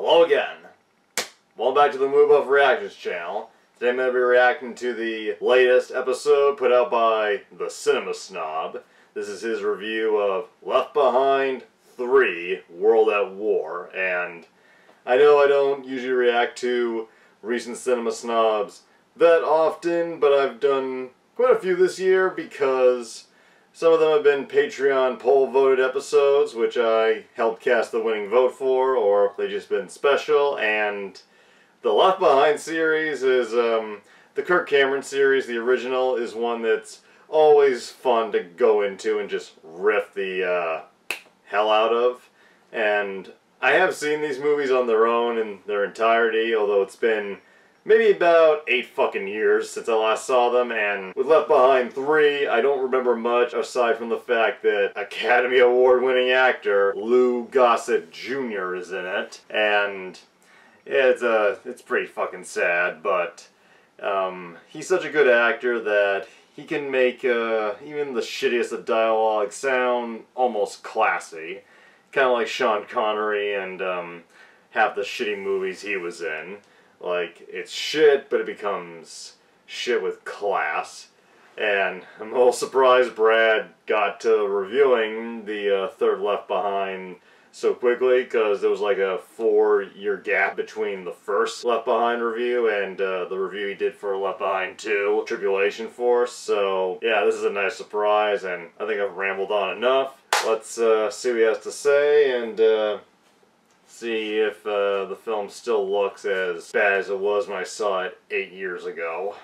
Hello again. Welcome back to the Movie Buff Reactions channel. Today I'm going to be reacting to the latest episode put out by the Cinema Snob. This is his review of Left Behind 3: World at War. And I know I don't usually react to recent Cinema Snobs that often, but I've done quite a few this year because some of them have been Patreon poll-voted episodes, which I helped cast the winning vote for, or they've just been special. And the Left Behind series is, the Kirk Cameron series, the original, is one that's always fun to go into and just riff the hell out of. And I have seen these movies on their own in their entirety, although it's been maybe about 8 fucking years since I last saw them, and with Left Behind 3, I don't remember much aside from the fact that Academy Award winning actor Lou Gossett Jr. is in it, and it's pretty fucking sad, but he's such a good actor that he can make even the shittiest of dialogue sound almost classy, kind of like Sean Connery and half the shitty movies he was in. Like, it's shit, but it becomes shit with class. And I'm a little surprised Brad got to reviewing the third Left Behind so quickly, because there was like a 4-year gap between the first Left Behind review and the review he did for Left Behind 2, Tribulation Force. So, yeah, this is a nice surprise, and I think I've rambled on enough. Let's see what he has to say, and see if the film still looks as bad as it was when I saw it 8 years ago.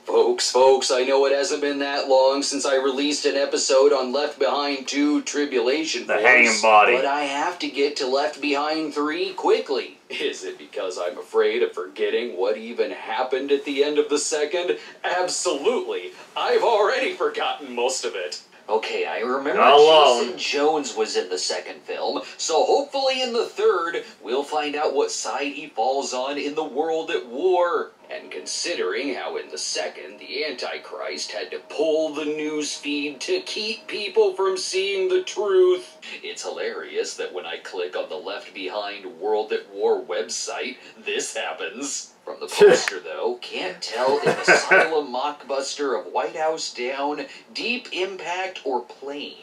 Folks, I know it hasn't been that long since I released an episode on Left Behind 2 Tribulation Force, The Hanging Body. but I have to get to Left Behind 3 quickly. Is it because I'm afraid of forgetting what even happened at the end of the second? Absolutely. I've already forgotten most of it. Okay, I remember Jason Jones was in the second film, so hopefully in the third, we'll find out what side he falls on in the World at War. And considering how in the second, the Antichrist had to pull the news feed to keep people from seeing the truth, it's hilarious that when I click on the Left Behind World at War website, this happens. From the poster, though, can't tell if Asylum Mockbuster of White House Down, Deep Impact, or Plane.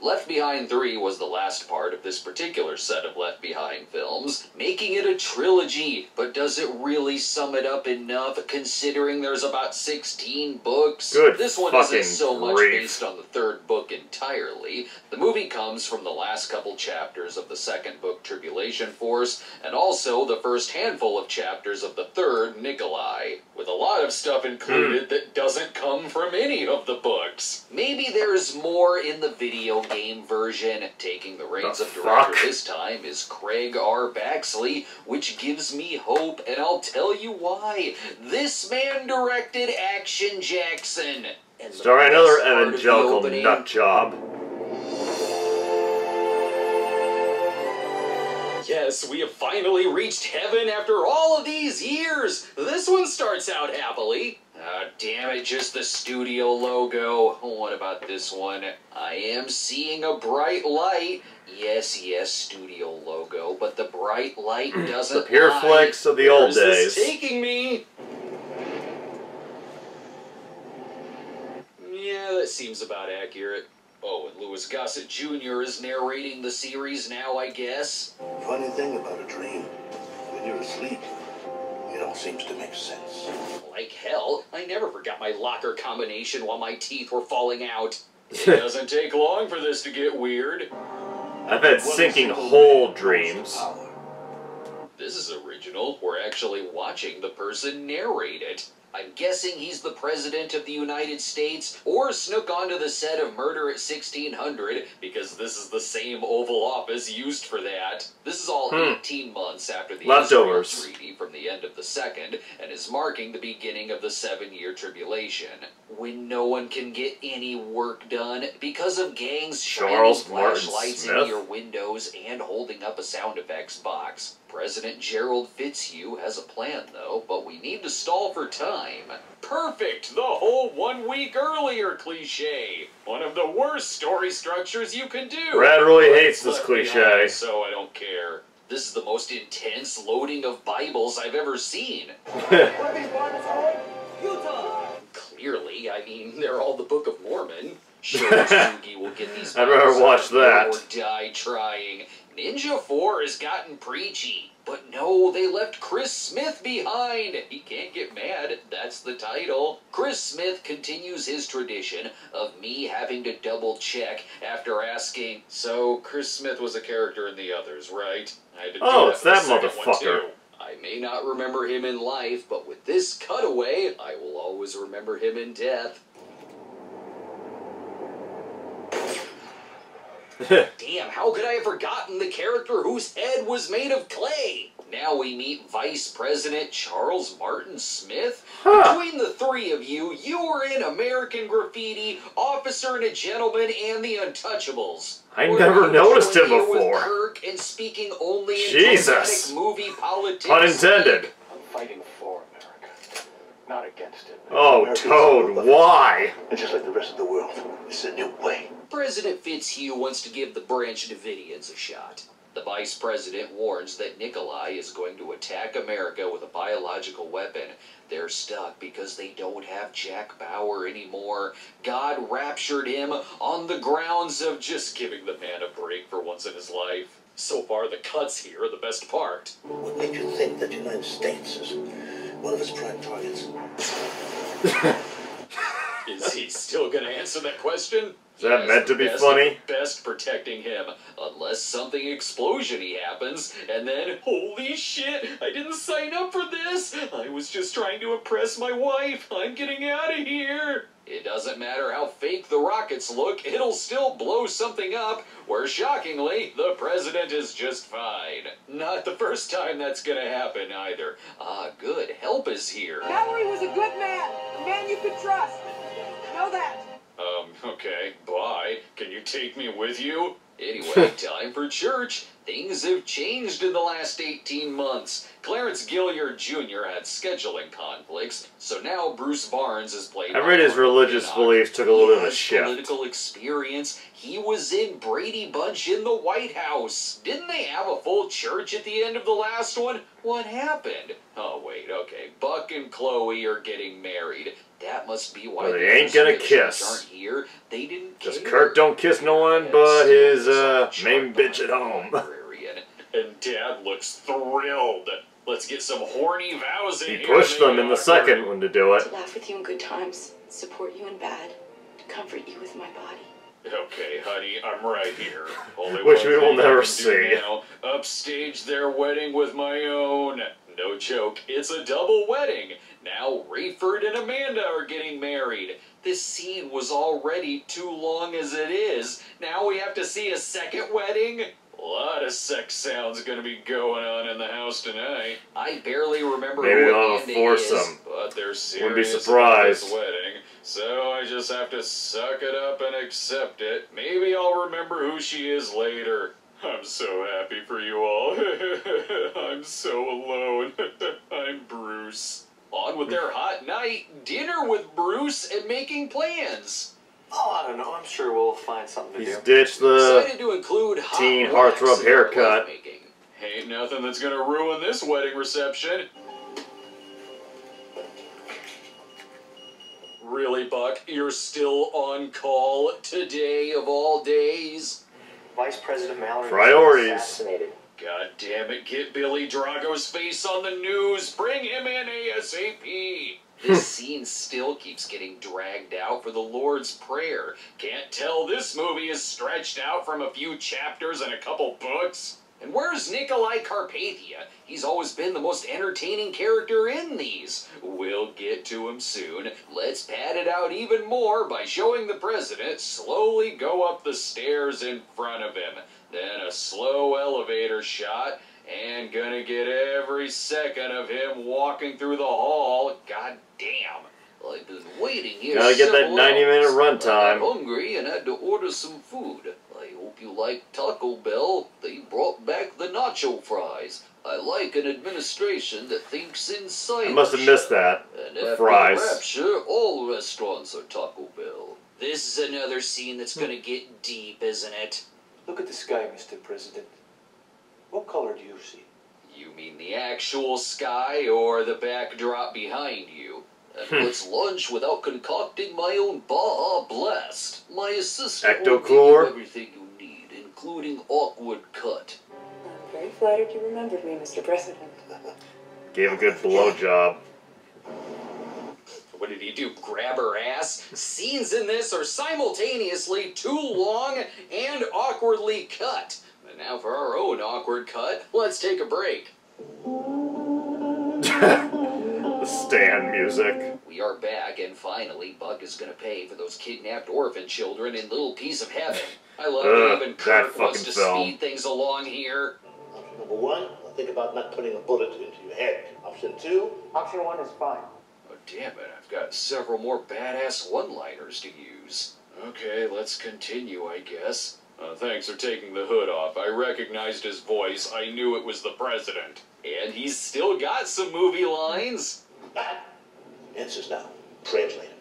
Left Behind 3 was the last part of this particular set of Left Behind films, making it a trilogy, but does it really sum it up enough considering there's about 16 books? This one isn't so much based on the third book entirely. The movie comes from the last couple chapters of the second book, Tribulation Force, and also the first handful of chapters of the third, Nikolai, with a lot of stuff included that doesn't come from any of the books. Maybe there's more in the video game version. Taking the reins of director this time is Craig R. Baxley, which gives me hope, and I'll tell you why. This man directed Action Jackson. And starring another evangelical nutjob. Yes, we have finally reached heaven after all of these years. This one starts out happily. Damn it, just the studio logo. What about this one? I am seeing a bright light. Yes, studio logo, but the bright light doesn't the pure flicks of the old days. Where's this taking me? Yeah, that seems about accurate. Oh, and Louis Gossett Jr. is narrating the series now, I guess. Funny thing about a dream, when you're asleep, it all seems to make sense. Like hell, I never forgot my locker combination while my teeth were falling out. It doesn't take long for this to get weird. I've had sinking hole dreams. This is original. We're actually watching the person narrate it. I'm guessing he's the President of the United States, or snook onto the set of Murder at 1600, because this is the same Oval Office used for that. This is all 18 months after the Israel Treaty from the end of the second, and is marking the beginning of the 7-year tribulation, when no one can get any work done because of gangs shining flashlights into your windows and holding up a sound effects box. President Gerald Fitzhugh has a plan, though, but we need to stall for time. Perfect! The whole 1 week earlier cliche! One of the worst story structures you can do! Brad really hates this cliche. So I don't care. This is the most intense loading of Bibles I've ever seen. Clearly, I mean, they're all the Book of Mormon. Sure, Spooky will get these I'd rather watch that. or die trying. Ninja 4 has gotten preachy. But no, they left Chris Smith behind. He can't get mad. That's the title. Chris Smith continues his tradition of me having to double check after asking, so Chris Smith was a character in the others, right? I had to do it's that motherfucker. I may not remember him in life, but with this cutaway, I will always remember him in death. Damn, how could I have forgotten the character whose head was made of clay? Now we meet Vice President Charles Martin Smith. Between the three of you, you were in American Graffiti, Officer and a Gentleman, and The Untouchables. I never noticed him before. With Kirk and speaking only in Jesus. dramatic movie politics. Pun intended. I'm fighting for America, not against it. Oh, Toad, why? And just like the rest of the world, this is a new way. President Fitzhugh wants to give the Branch Davidians a shot. The Vice President warns that Nikolai is going to attack America with a biological weapon. They're stuck because they don't have Jack Bauer anymore. God raptured him on the grounds of just giving the man a break for once in his life. So far, the cuts here are the best part. What made you think that the United States is one of its prime targets? Is he still going to answer that question? Is that meant to be funny? Best protecting him, unless something explosion-y happens, and then, holy shit, I didn't sign up for this! I was just trying to impress my wife, I'm getting out of here! It doesn't matter how fake the rockets look, it'll still blow something up, where shockingly, the president is just fine. Not the first time that's gonna happen either. Ah, good, help is here. Mallory was a good man, a man you could trust. Know that. Okay, bye. Can you take me with you? Anyway, time for church. Things have changed in the last 18 months. Clarence Gilliard Jr. had scheduling conflicts, so now Bruce Barnes is played. I read his religious beliefs took a little bit of a shift. Political experience. He was in Brady Bunch in the White House. Didn't they have a full church at the end of the last one? What happened? Oh wait, okay. Buck and Chloe are getting married. That must be why they ain't gonna kiss. Aren't here. They didn't care. Because Kirk don't kiss no one but his main bitch at home. And Dad looks thrilled. Let's get some horny vows in here. He pushed them in the second one to do it. To laugh with you in good times, support you in bad, to comfort you with my body. Okay, honey, I'm right here. Only Which we one will thing I never can do see. now, upstage their wedding with my own. No joke, it's a double wedding. Now Rayford and Amanda are getting married. This scene was already too long as it is. Now we have to see a second wedding? A lot of sex sounds gonna be going on in the house tonight. I barely remember Maybe who they'll Amanda foursome. is, but they're serious Wouldn't be about surprised. this wedding, so I just have to suck it up and accept it. Maybe I'll remember who she is later. I'm so happy for you all. I'm so alone. I'm Bruce. On with their hot night, dinner with Bruce and making plans. Oh, I don't know. I'm sure we'll find something to He's do. ditched the Decided to include hot teen wax heartthrob in their haircut. lovemaking. Ain't nothing that's gonna ruin this wedding reception. Really, Buck? You're still on call today of all days? Vice President Mallory Priorities. was assassinated. God damn it, get Billy Drago's face on the news. Bring him in ASAP. This scene still keeps getting dragged out for the Lord's Prayer. Can't tell this movie is stretched out from a few chapters and a couple books. And where's Nikolai Carpathia? He's always been the most entertaining character in these. We'll get to him soon. Let's pad it out even more by showing the president slowly go up the stairs in front of him. Then a slow elevator shot, and gonna get every second of him walking through the hall. God damn. I've been waiting here. Gotta get that several 90-minute hours. runtime. I'm hungry and had to order some food. I hope you like Taco Bell, they brought back the nacho fries. I like an administration that thinks inside. I must have missed that. And The after fries. the rapture, all restaurants are Taco Bell. This is another scene that's gonna get deep, isn't it? Look at the sky, Mr. President. What color do you see? You mean the actual sky or the backdrop behind you? And what's lunch without concocting my own Baja Blast? My assistant will give you Ecto-Cooler? everything you need, including awkward cut. I'm very flattered you remembered me, Mr. President. Gave a good blowjob. What did he do? Grab her ass? Scenes in this are simultaneously too long and awkwardly cut. And now for our own awkward cut, let's take a break. The stand music. We are back, and finally, Buck is gonna pay for those kidnapped orphan children in Little Piece of Heaven. I love that even Kirk wants to speed things along here. Option number 1, think about not putting a bullet into your head. Option 2, Option 1 is fine. Oh, damn it, I've got several more badass one-liners to use. Okay, let's continue, I guess. Thanks for taking the hood off. I recognized his voice. I knew it was the president. And he's still got some movie lines. answers now. Translate it.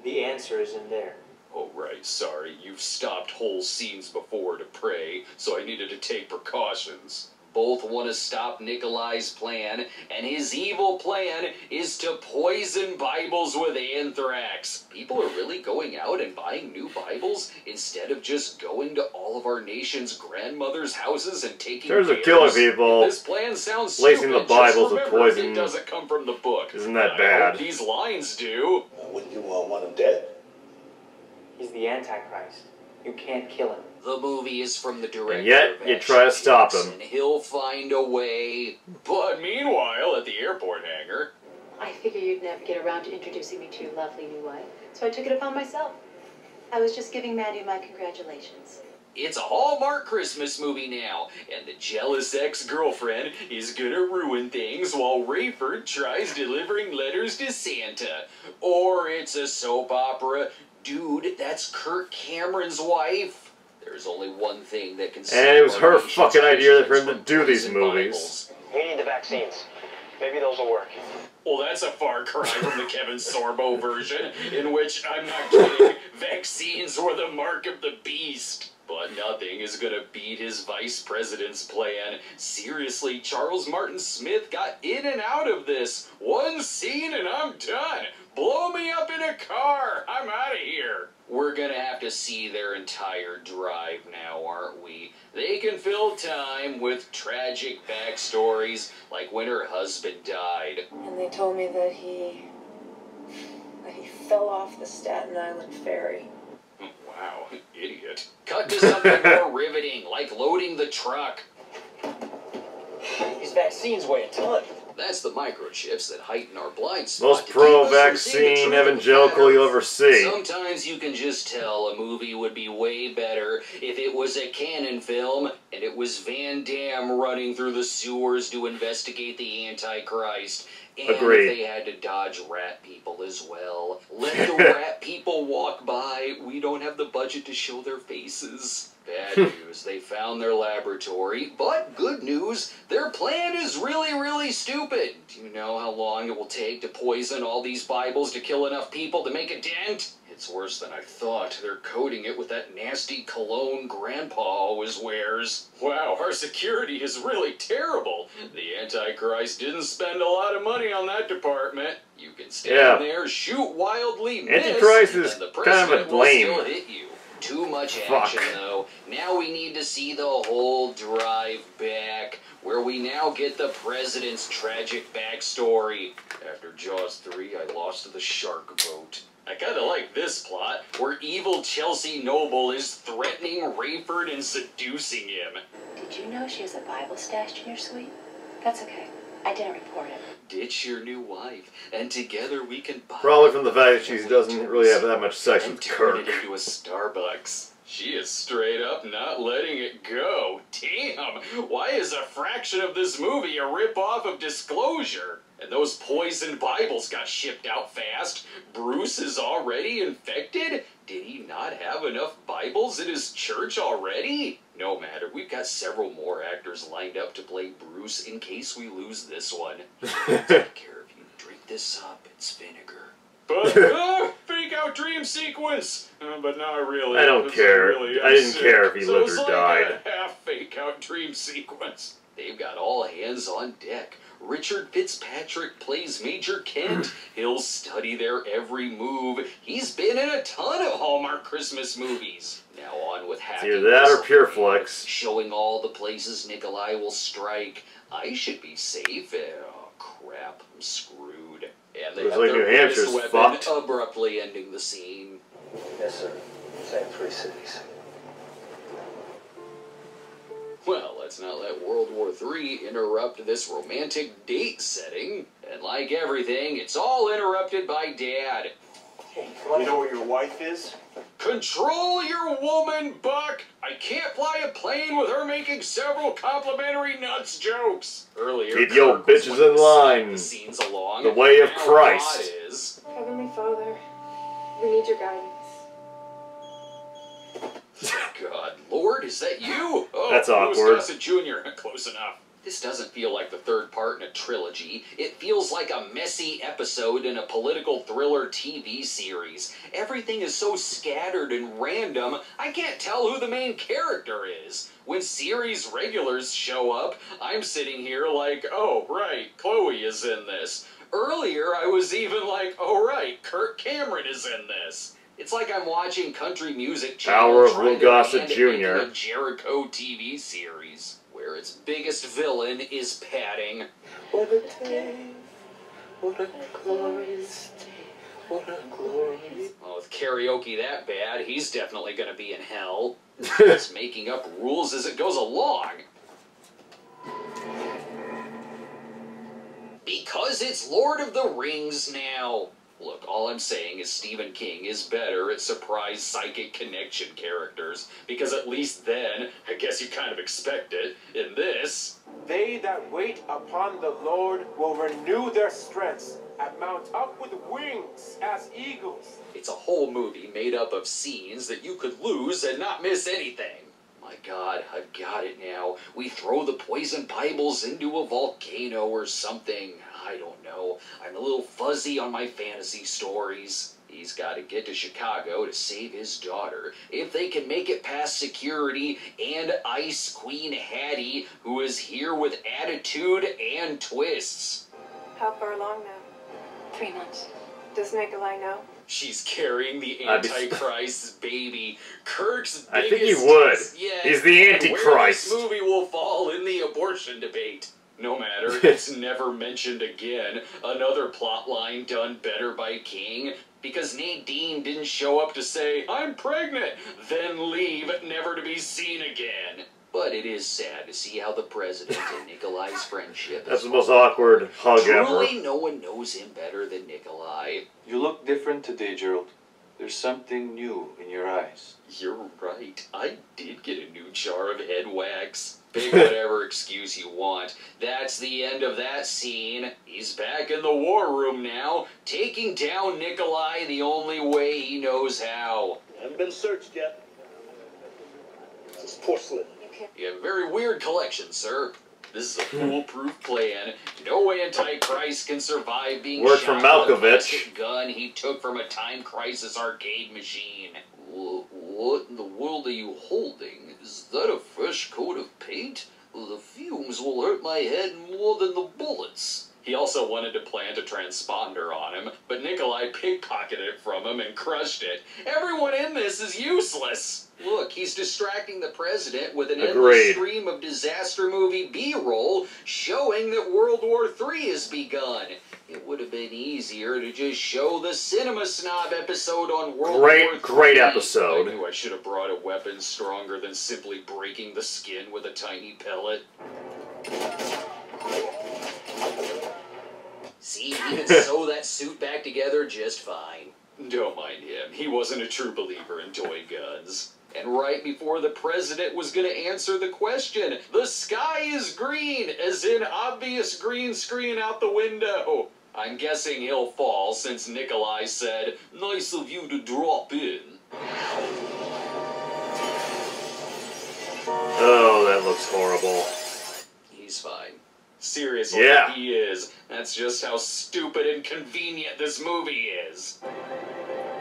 The answer is in there. Oh, right, sorry. You've stopped whole scenes before to pray, so I needed to take precautions. Both want to stop Nikolai's plan, and his evil plan is to poison Bibles with anthrax. People are really going out and buying new Bibles instead of just going to all of our nation's grandmothers' houses and taking In terms of cares. killing people, This plan sounds lacing the stupid. Bibles Just with remember, poison it doesn't come from the book. isn't that I bad. hope these lines do. Wouldn't you want him dead? He's the Antichrist. You can't kill him. The movie is from the director. And yet, of you try to action stop films, him. And he'll find a way. But meanwhile, at the airport hangar, I figured you'd never get around to introducing me to your lovely new wife, so I took it upon myself. I was just giving Mandy my congratulations. it's a Hallmark Christmas movie now, and the jealous ex-girlfriend is gonna ruin things while Rayford tries delivering letters to Santa. Or it's a soap opera. Dude, that's Kirk Cameron's wife. There's only one thing that can And it was save our her nation's fucking idea for him to Christians do from these poison movies. Bibles. We need the vaccines. Maybe those will work. Well, that's a far cry from the Kevin Sorbo version, in which, I'm not kidding, vaccines were the mark of the beast. But nothing is gonna beat his vice president's plan. Seriously, Charles Martin Smith got in and out of this. One scene and I'm done. Blow me up in a car. I'm out of here. We're gonna have to see their entire drive now, aren't we? They can fill time with tragic backstories, like when her husband died. And they told me that he fell off the Staten Island ferry. Wow, idiot. Cut to something more riveting, like loading the truck. These vaccines weigh a ton. That's the microchips that heighten our blind spot. Most to keep us from seeing the pro-vaccine truth of the evangelical matter. you'll ever see. Sometimes you can just tell a movie would be way better if it was a canon film and it was Van Damme running through the sewers to investigate the Antichrist. And Agreed. if they had to dodge rat people as well. Let the rat people walk by. We don't have the budget to show their faces. Bad news, they found their laboratory. But good news, their plan is really, really stupid. Do you know how long it will take to poison all these Bibles to kill enough people to make a dent? It's worse than I thought. They're coating it with that nasty cologne Grandpa always wears. Wow, our security is really terrible. The Antichrist didn't spend a lot of money on that department. You can stand there, shoot wildly, miss, Antichrist is and the kind of a president will lame. still hit you. Too much Fuck. action, though. Now we need to see the whole drive back, where we now get the president's tragic backstory. After Jaws 3, I lost to the shark boat. I kinda like this plot, where evil Chelsea Noble is threatening Rayford and seducing him. Did you know she has a Bible stashed in your suite? That's okay. I didn't report it. Ditch your new wife, and together we can buy... Probably from the fact that she doesn't really have that much sex and with turn Kirk. it into a Starbucks. She is straight up not letting it go. Damn, Why is a fraction of this movie a rip-off of Disclosure? And those poisoned Bibles got shipped out fast. Bruce is already infected? Did he not have enough Bibles in his church already? No matter, we've got several more actors lined up to play Bruce in case we lose this one. Take care if you drink this up, it's vinegar. But, fake out dream sequence! But not really. I don't care. I didn't care if he lived or died. Like a half fake out dream sequence. They've got all hands on deck. Richard Fitzpatrick plays Major Kent. He'll study their every move. He's been in a ton of Hallmark Christmas movies. Now on with hacking. Either that or Pure Flex. Showing all the places Nikolai will strike. I should be safe. Oh crap, I'm screwed. And they looks have like their New Hampshire's weapon fucked. abruptly ending the scene. Yes, sir. Same 3 cities. Well, let's not let World War III interrupt this romantic date setting. And like everything, it's all interrupted by Dad. Hey, you know where your wife is? Control your woman, Buck! I can't fly a plane with her making several complimentary nuts jokes. Earlier, Keep your Kirk was bitches wanting in to line. speed the scenes along. The way of Now Christ. God is... Heavenly Father, we need your guidance. God, Lord, is that you? Oh, That's awkward. Louis Gossett Jr. Close enough. This doesn't feel like the third part in a trilogy. It feels like a messy episode in a political thriller TV series. Everything is so scattered and random, I can't tell who the main character is. When series regulars show up, I'm sitting here like, oh, right, Chloe is in this. Earlier, I was even like, oh, right, Kirk Cameron is in this. It's like I'm watching country music channel Power of trying to Gossett land it Jr. into a Jericho TV series, where its biggest villain is padding. What a day, what a glorious day, what a glorious... Well, with karaoke that bad, he's definitely going to be in hell. He's making up rules as it goes along. Because it's Lord of the Rings now. Look, all I'm saying is Stephen King is better at surprise psychic connection characters, because at least then, I guess you kind of expect it. In this... They that wait upon the Lord will renew their strengths and mount up with wings as eagles. It's a whole movie made up of scenes that you could lose and not miss anything. My God, I've got it now. We throw the poison Bibles into a volcano or something. I don't know. I'm a little fuzzy on my fantasy stories. He's got to get to Chicago to save his daughter. If they can make it past security and Ice Queen Hattie, who is here with attitude and twists. How far along now? 3 months. Does Nikolai know? She's carrying the Antichrist's baby. Kirk's biggest... I think he would. Yes, He's the and Antichrist. Where this movie will fall in the abortion debate. No matter, it's never mentioned again. Another plot line done better by King. Because Nadine didn't show up to say, I'm pregnant, then leave, never to be seen again. But it is sad to see how the president and Nikolai's friendship That's the most awkward hug Truly, ever. no one knows him better than Nikolai. You look different today, Gerald. There's something new in your eyes. You're right. I did get a new jar of head wax. Pick whatever excuse you want. That's the end of that scene. He's back in the war room now, taking down Nikolai the only way he knows how. Haven't been searched yet. This is porcelain. You have a very weird collection, sir. This is a foolproof plan. No Antichrist can survive being Word shot from with a Malkovich. plastic gun he took from a Time Crisis arcade machine. What in the world are you holding? Is that a fresh coat of paint? The fumes will hurt my head more than the bullets. He also wanted to plant a transponder on him, but Nikolai pickpocketed it from him and crushed it. Everyone in this is useless. Look, he's distracting the president with an endless stream of disaster movie B-roll showing that World War III has begun. It would have been easier to just show the Cinema Snob episode on World War III. Great episode. I knew I should have brought a weapon stronger than simply breaking the skin with a tiny pellet. See, he can sew that suit back together just fine. Don't mind him. He wasn't a true believer in toy guns. And right before the president was going to answer the question, the sky is green, as in obvious green screen out the window. I'm guessing he'll fall since Nikolai said, "Nice of you to drop in." Oh, that looks horrible. He's fine. Seriously, yeah. He is. That's just how stupid and convenient this movie is.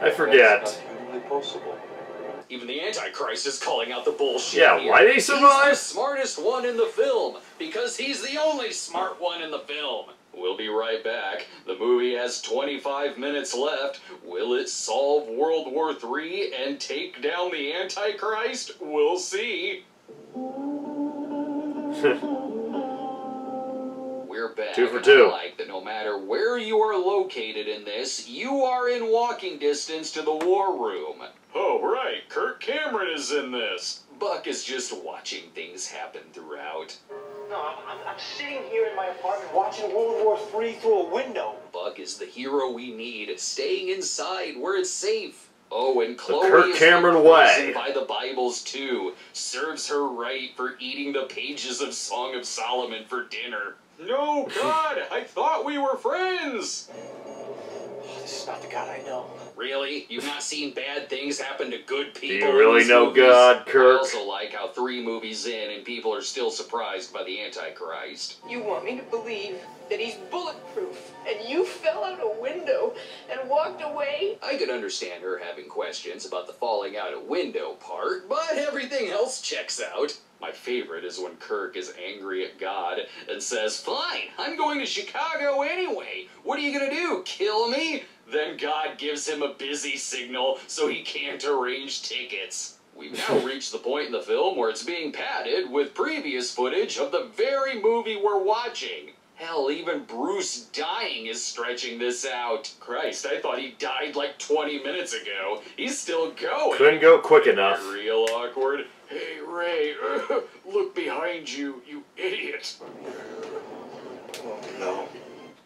I forget. That's not humanly possible. Even the Antichrist is calling out the bullshit Yeah, here. why did he survive? He's the smartest one in the film, because he's the only smart one in the film. We'll be right back. The movie has 25 minutes left. Will it solve World War III and take down the Antichrist? We'll see. We're back. 2 for 2. I like that no matter where you are located in this, you are in walking distance to the war room. Oh, right. Kirk Cameron is in this. Buck is just watching things happen throughout. No, I'm sitting here in my apartment watching World War III through a window. Buck is the hero we need, staying inside where it's safe. Oh, and Chloe Kirk is Cameron way. by the Bibles too. Serves her right for eating the pages of Song of Solomon for dinner. No, God, I thought we were friends. Oh, this is not the God I know. Really? You've not seen bad things happen to good people? Do you really know God, Kirk? I also like how 3 movies in and people are still surprised by the Antichrist. You want me to believe that he's bulletproof, and you fell out a window and walked away? I could understand her having questions about the falling out a window part, but everything else checks out. My favorite is when Kirk is angry at God and says, "Fine, I'm going to Chicago anyway. What are you gonna do, kill me?" Then God gives him a busy signal so he can't arrange tickets. We've now reached the point in the film where it's being padded with previous footage of the very movie we're watching. Hell, even Bruce dying is stretching this out. Christ, I thought he died like 20 minutes ago. He's still going. Couldn't go quick enough. Real awkward. Hey, Ray, look behind you, you idiot. Oh, no.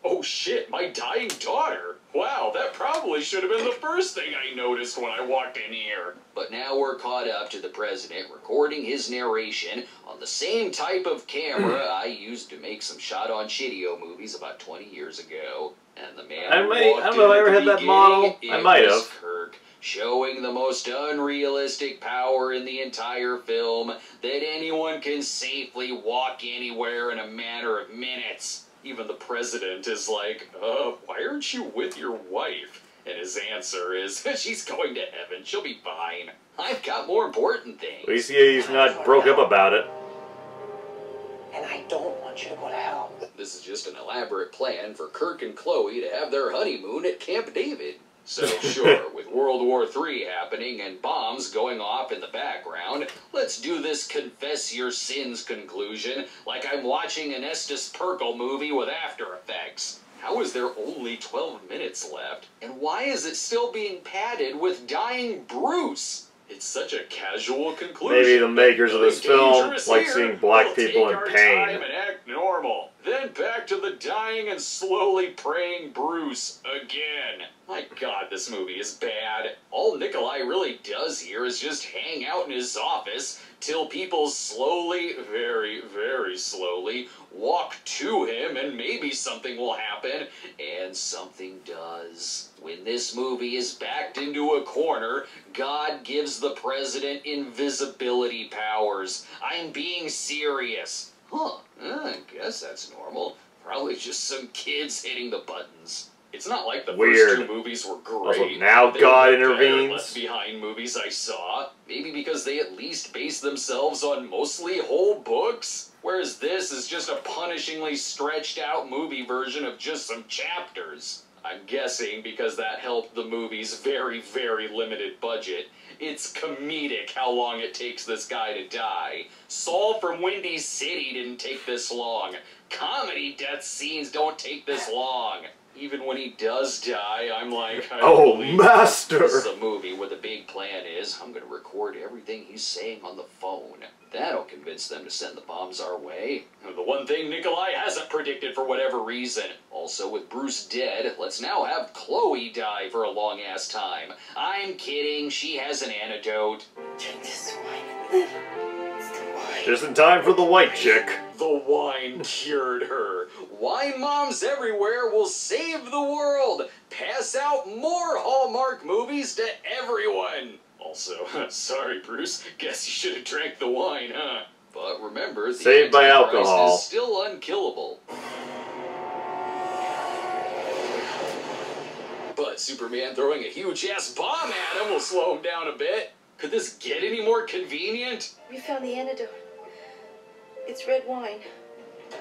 Oh shit, my dying daughter. Wow, that probably should have been the first thing I noticed when I walked in here. But now we're caught up to the president recording his narration on the same type of camera I used to make some shot-on-shitio movies about 20 years ago. And the man I don't know if I ever had that model. I might have. Kirk, showing the most unrealistic power in the entire film, that anyone can safely walk anywhere in a matter of minutes. Even the president is like, why aren't you with your wife? And his answer is, she's going to heaven, she'll be fine. I've got more important things. At least he's not broke up about it. And I don't want you to go to hell. This is just an elaborate plan for Kirk and Chloe to have their honeymoon at Camp David. So sure, with World War III happening and bombs going off in the background, let's do this confess your sins conclusion like I'm watching an Estes Perkle movie with After Effects. How is there only 12 minutes left? And why is it still being padded with dying Bruce? It's such a casual conclusion. Maybe the makers of this film Dangerous like here. seeing black We'll people take in our pain. time and act normal. Then back to the dying and slowly praying Bruce again. My God, this movie is bad. All Nikolai really does here is just hang out in his office till people slowly, very, very slowly, walk to him and maybe something will happen. And something does. When this movie is backed into a corner, God gives the president invisibility powers. I'm being serious. Huh, I guess that's normal. Probably just some kids hitting the buttons. It's not like the first 2 movies were great. Also, now They God were better intervenes. Left Behind movies I saw. Maybe because they at least base themselves on mostly whole books. Whereas this is just a punishingly stretched out movie version of just some chapters. I'm guessing because that helped the movie's very, very limited budget. It's comedic how long it takes this guy to die. Saul from Windy City didn't take this long. Comedy death scenes don't take this long. Even when he does die, I'm like, Oh, master! This is a movie where the big plan is, I'm going to record everything he's saying on the phone. That'll convince them to send the bombs our way. The one thing Nikolai hasn't predicted for whatever reason. Also, with Bruce dead, let's now have Chloe die for a long-ass time. I'm kidding, she has an antidote. Drink this wine and live. It's the wine. Just in time for the white chick. The wine cured her. Wine moms everywhere will save the world. Pass out more Hallmark movies to everyone. Also, sorry, Bruce. Guess you should have drank the wine, huh? But remember, the Saved by Antichrist alcohol. is still unkillable. But Superman throwing a huge-ass bomb at him will slow him down a bit. Could this get any more convenient? We found the antidote. It's red wine.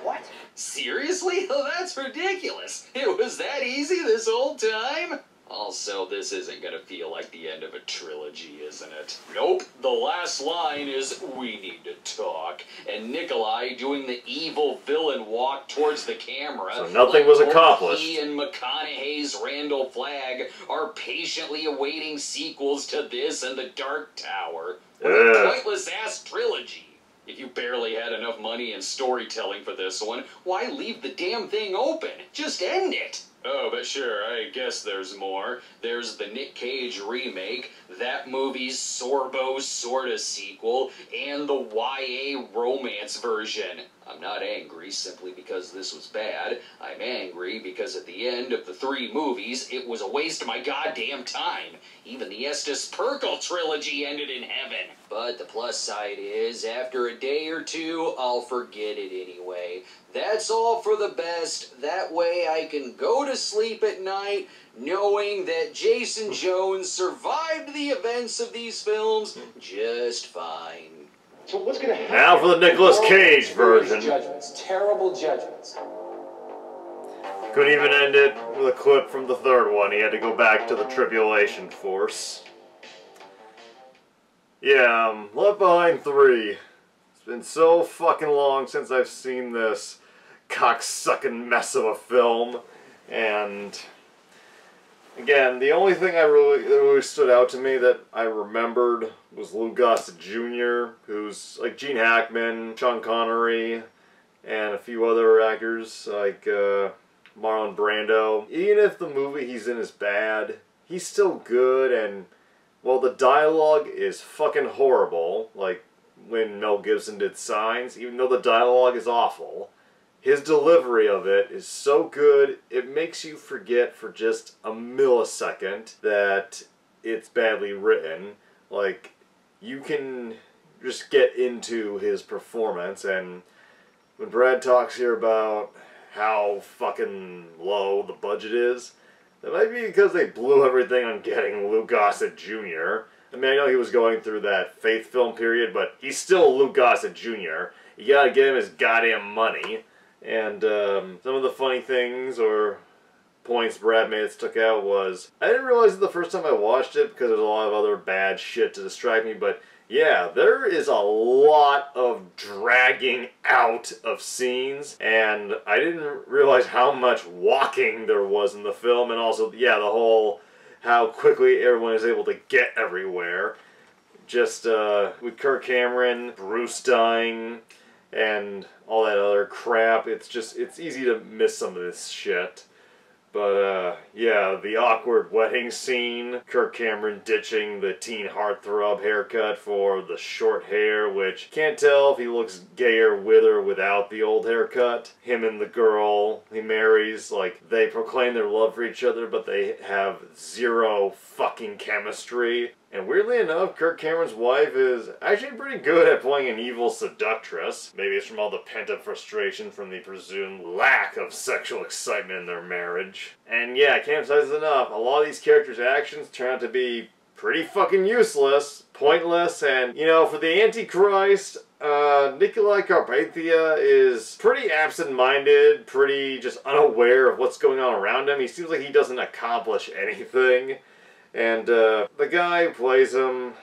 What? Seriously? Oh, that's ridiculous. It was that easy this whole time? Also, this isn't gonna feel like the end of a trilogy, isn't it? Nope. The last line is, "We need to talk." And Nikolai doing the evil villain walk towards the camera. So nothing was accomplished. He and McConaughey's Randall Flagg are patiently awaiting sequels to this and The Dark Tower. What a pointless-ass trilogy. If you barely had enough money and storytelling for this one, why leave the damn thing open? Just end it! Oh, but sure, I guess there's more. There's the Nick Cage remake, that movie's Sorbo sorta sequel, and the YA romance version. I'm not angry simply because this was bad. I'm angry because at the end of the 3 movies, it was a waste of my goddamn time. Even the Estes Perkle trilogy ended in heaven. But the plus side is, after a day or 2, I'll forget it anyway. That's all for the best. That way I can go to sleep at night knowing that Jason Jones survived the events of these films just fine. So what's going to happen? Now for the Nicolas Cage version. Judgments, terrible judgments. Couldn't even end it with a clip from the 3rd one. He had to go back to the Tribulation Force. Yeah, Left Behind 3. It's been so fucking long since I've seen this cocksucking mess of a film. And again, the only thing that really stood out to me that I remembered was Lou Gossett Jr., who's like Gene Hackman, Sean Connery, and a few other actors like Marlon Brando. Even if the movie he's in is bad, he's still good, and well, the dialogue is fucking horrible, like when Mel Gibson did Signs. Even though the dialogue is awful, his delivery of it is so good, it makes you forget for just a millisecond that it's badly written. Like, you can just get into his performance, and when Brad talks here about how fucking low the budget is, that might be because they blew everything on getting Lou Gossett Jr. I mean, I know he was going through that Faith film period, but he's still Lou Gossett Jr. You gotta give him his goddamn money. And some of the funny things or points Brad made that stuck out was, I didn't realize it the first time I watched it because there's a lot of other bad shit to distract me, but yeah, there is a lot of dragging out of scenes, and I didn't realize how much walking there was in the film, and also, yeah, the whole how quickly everyone is able to get everywhere. Just with Kirk Cameron, Bruce dying, and all that other crap, it's easy to miss some of this shit. But, yeah, the awkward wedding scene, Kirk Cameron ditching the teen heartthrob haircut for the short hair, which can't tell if he looks gayer with or without the old haircut. Him and the girl he marries, like, they proclaim their love for each other, but they have zero fucking chemistry. And weirdly enough, Kirk Cameron's wife is actually pretty good at playing an evil seductress. Maybe it's from all the pent-up frustration from the presumed lack of sexual excitement in their marriage. And yeah, I can't emphasize this enough, a lot of these characters' actions turn out to be pretty fucking useless, pointless, and, you know, for the Antichrist, Nikolai Carpathia is pretty absent-minded, pretty just unaware of what's going on around him. He seems like he doesn't accomplish anything. And the guy who plays him,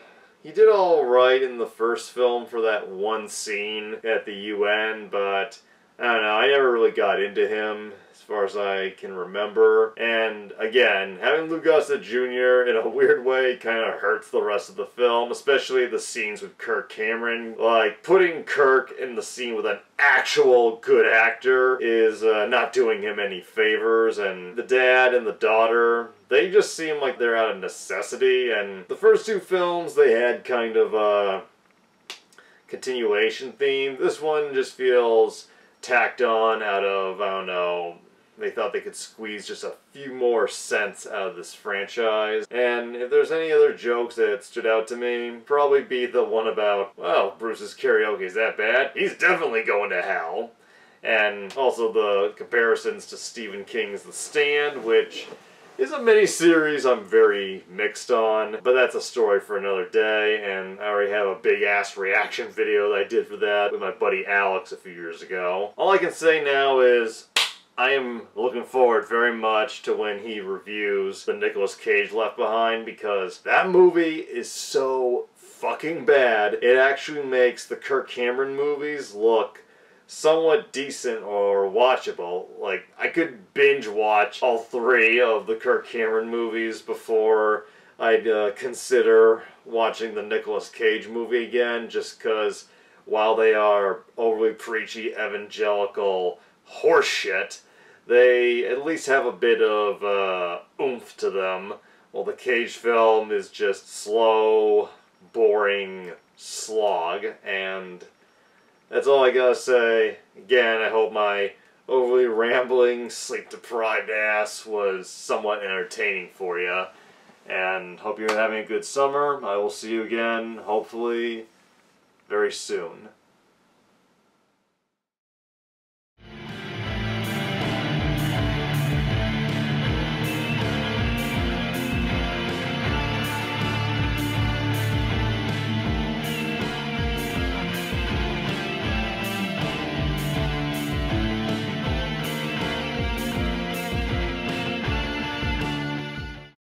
he did all right in the first film for that one scene at the UN, but I don't know, I never really got into him as far as I can remember. And again, having Lou Gossett Jr. in a weird way kind of hurts the rest of the film, especially the scenes with Kirk Cameron. Like, putting Kirk in the scene with an actual good actor is not doing him any favors, and the dad and the daughter, they just seem like they're out of necessity. And the first two films, they had kind of a continuation theme. This one just feels tacked on out of, I don't know, they thought they could squeeze just a few more cents out of this franchise. And if there's any other jokes that stood out to me, probably be the one about, well, Bruce's karaoke is that bad? He's definitely going to hell. And also the comparisons to Stephen King's The Stand, which is a mini-series I'm very mixed on, but that's a story for another day, and I already have a big-ass reaction video that I did for that with my buddy Alex a few years ago. All I can say now is I am looking forward very much to when he reviews the Nicolas Cage Left Behind, because that movie is so fucking bad. It actually makes the Kirk Cameron movies look somewhat decent or watchable. Like, I could binge watch all three of the Kirk Cameron movies before I'd consider watching the Nicolas Cage movie again, just because while they are overly preachy evangelical horseshit, they at least have a bit of oomph to them, while the Cage film is just slow, boring slog. And that's all I gotta say. Again, I hope my overly rambling, sleep-deprived ass was somewhat entertaining for you, and hope you're having a good summer. I will see you again, hopefully, very soon.